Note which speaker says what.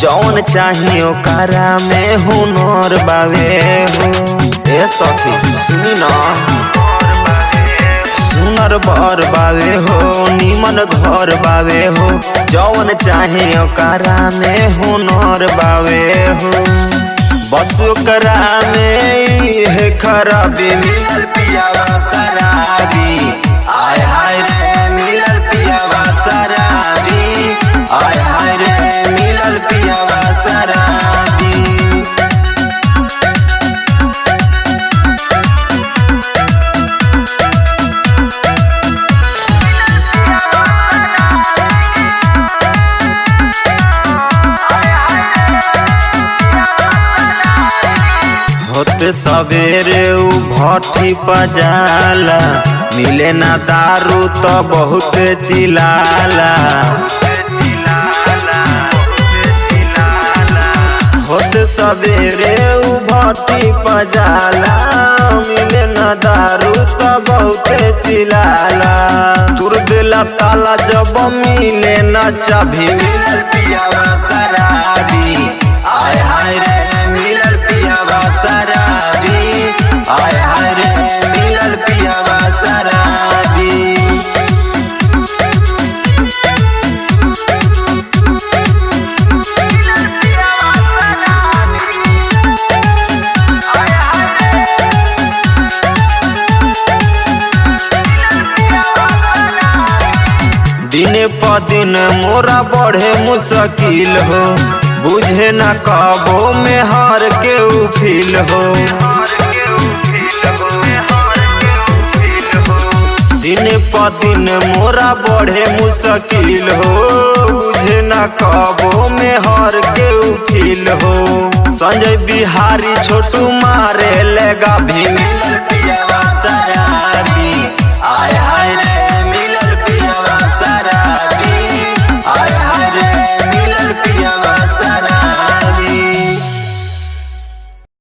Speaker 1: जौन चाहिए ओकरा में हुनर बावे हो। ए सखी सुनी ना, सुनर बर बावे हो, निमन घर बावे हो, जौन चाहे ओकरा में हुनर बावे हो। बस ओकरा में है खराबी मिलल पियावा शराबी, आय हाय रे मिलल पियावा शराबी, आय हाय रे मिलल पियावा शराबी। होते सवेरे उ भट्ठी पजाला, मिले ना दारू तो बहुत चिल्लाला। होते सवेरे उ भट्ठी पजाला, मिले ना दारू तो बहुत चिल्लाला। तुर दिला ताला जब मिले ना चाभी, मिलल पियावा शराबी, आय हाय रे मिलल पियावा शराबी, आय हाय रे मिलल पियावा शराबी। दिने प दिन मोरा बढ़े मुश्किल हो, बुझे न कबो में हार के उ फील हो। दिन प दिन मोरा बढ़े मुश्किल हो, बुझे न कबो में हार के उ फील हो। संजय बिहारी छोटू मारे लेगा भी